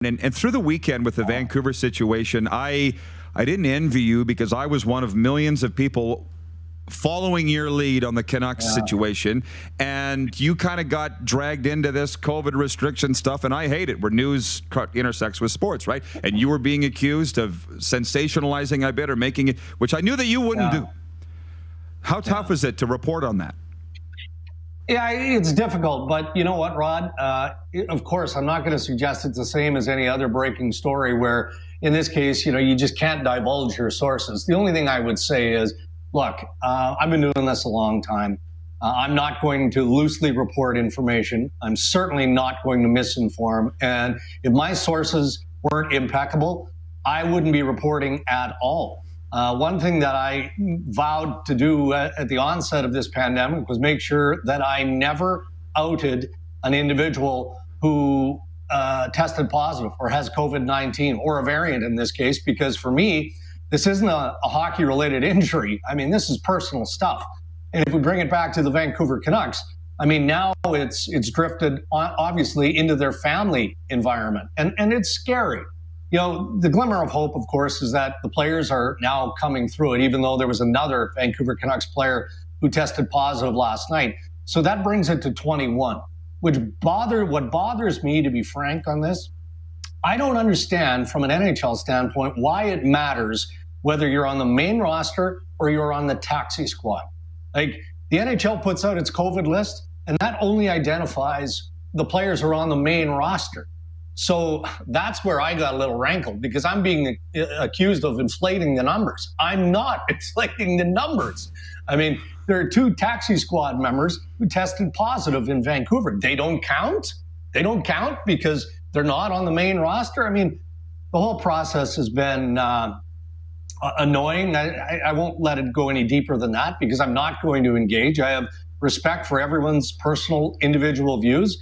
And through the weekend with the Vancouver situation, I didn't envy you because I was one of millions of people following your lead on the Canucks situation, and you kind of got dragged into this COVID restriction stuff, and I hate it where news intersects with sports, right? And you were being accused of sensationalizing, I bet, or making it, which I knew that you wouldn't do. How tough is it to report on that? Yeah, it's difficult, but you know what, Rod? Of course, I'm not going to suggest it's the same as any other breaking story where, in this case, you just can't divulge your sources. The only thing I would say is, look, I've been doing this a long time. I'm not going to loosely report information. I'm certainly not going to misinform. And if my sources weren't impeccable, I wouldn't be reporting at all. One thing that I vowed to do at the onset of this pandemic was make sure that I never outed an individual who tested positive or has COVID-19 or a variant in this case, because for me, this isn't a hockey-related injury. I mean, this is personal stuff. And if we bring it back to the Vancouver Canucks, I mean, now it's drifted obviously into their family environment, and it's scary. The glimmer of hope, of course, is that the players are now coming through it, even though there was another Vancouver Canucks player who tested positive last night. So that brings it to 21, what bothers me, to be frank on this, I don't understand from an NHL standpoint why it matters whether you're on the main roster or you're on the taxi squad. Like, the NHL puts out its COVID list, and that only identifies the players who are on the main roster. So that's where I got a little rankled, because I'm being accused of inflating the numbers. I'm not inflating the numbers. I mean, there are 2 taxi squad members who tested positive in Vancouver. They don't count? They don't count because they're not on the main roster? I mean, the whole process has been annoying. I won't let it go any deeper than that because I'm not going to engage. I have respect for everyone's personal individual views.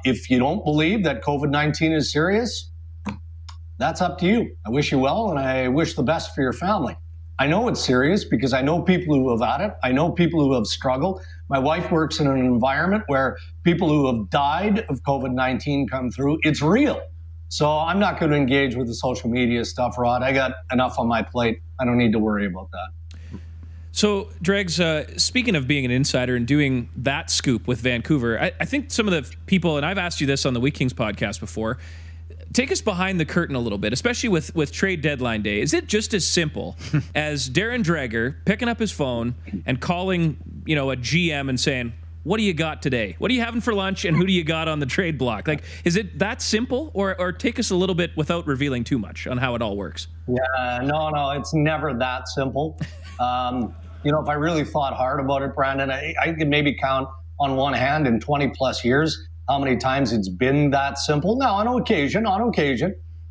If you don't believe that COVID-19 is serious, that's up to you. I wish you well, and I wish the best for your family. I know it's serious because I know people who have had it. I know people who have struggled. My wife works in an environment where people who have died of COVID-19 come through. It's real. So I'm not going to engage with the social media stuff, Rod. I got enough on my plate. I don't need to worry about that. So, Dregs, speaking of being an insider and doing that scoop with Vancouver, I think some of the people, and I've asked you this on the Wheat Kings podcast before, take us behind the curtain a little bit, especially with trade deadline day. Is it just as simple as Darren Dreger picking up his phone and calling, a GM and saying, what do you got today? What are you having for lunch, and who do you got on the trade block? Like, is it that simple, or take us a little bit without revealing too much on how it all works? Yeah, no, it's never that simple. If I really thought hard about it, Brandon, I could maybe count on one hand in 20 plus years how many times it's been that simple. Now, on occasion,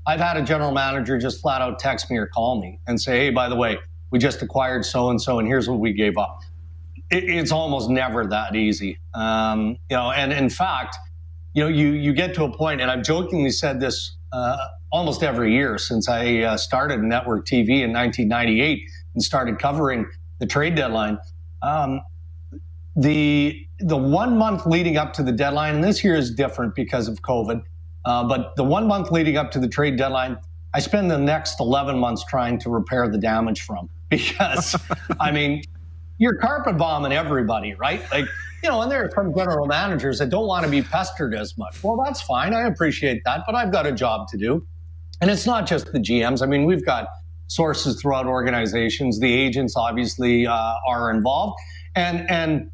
I've had a general manager just flat out text me or call me and say, hey, by the way, we just acquired so-and-so, and here's what we gave up. It's almost never that easy. And in fact, you get to a point, and I've jokingly said this almost every year since I started network TV in 1998 and started covering the trade deadline. The 1 month leading up to the deadline, and this year is different because of COVID, but the 1 month leading up to the trade deadline, I spend the next 11 months trying to repair the damage from, because, I mean, you're carpet bombing everybody, right? Like, and there are some general managers that don't want to be pestered as much. Well, that's fine. I appreciate that, but I've got a job to do. And it's not just the GMs. I mean, we've got sources throughout organizations. The agents obviously are involved. And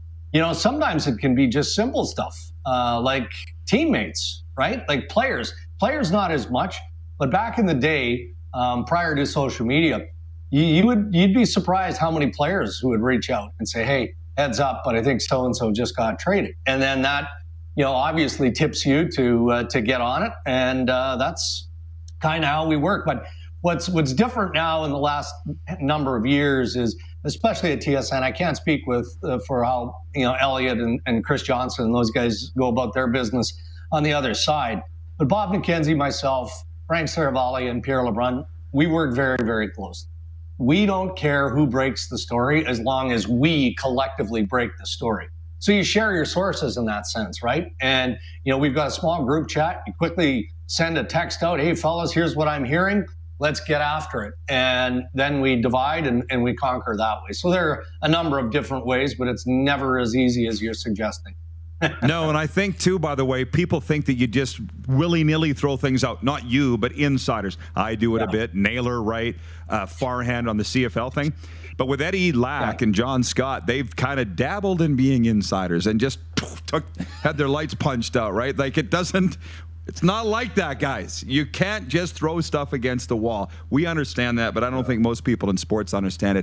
sometimes it can be just simple stuff like teammates, right? Like players not as much, but back in the day, prior to social media, you'd be surprised how many players who would reach out and say, hey, heads up, but I think so-and-so just got traded. And then that, obviously tips you to get on it. And that's kind of how we work. But what's different now in the last number of years is, especially at TSN, I can't speak for how, Elliot and Chris Johnson and those guys go about their business on the other side. But Bob McKenzie, myself, Frank Saravalli, and Pierre LeBrun, we work very, very closely. We don't care who breaks the story as long as we collectively break the story. So you share your sources in that sense, right? And, we've got a small group chat. You quickly send a text out, hey, fellas, here's what I'm hearing. Let's get after it. And then we divide and we conquer that way. So there are a number of different ways, but it's never as easy as you're suggesting. No, and I think, too, by the way, people think that you just willy-nilly throw things out. Not you, but insiders. I do it a bit. Naylor, right? Farhand on the CFL thing. But with Eddie Lack and John Scott, they've kind of dabbled in being insiders and just had their lights punched out, right? Like, it's not like that, guys. You can't just throw stuff against the wall. We understand that, but I don't think most people in sports understand it.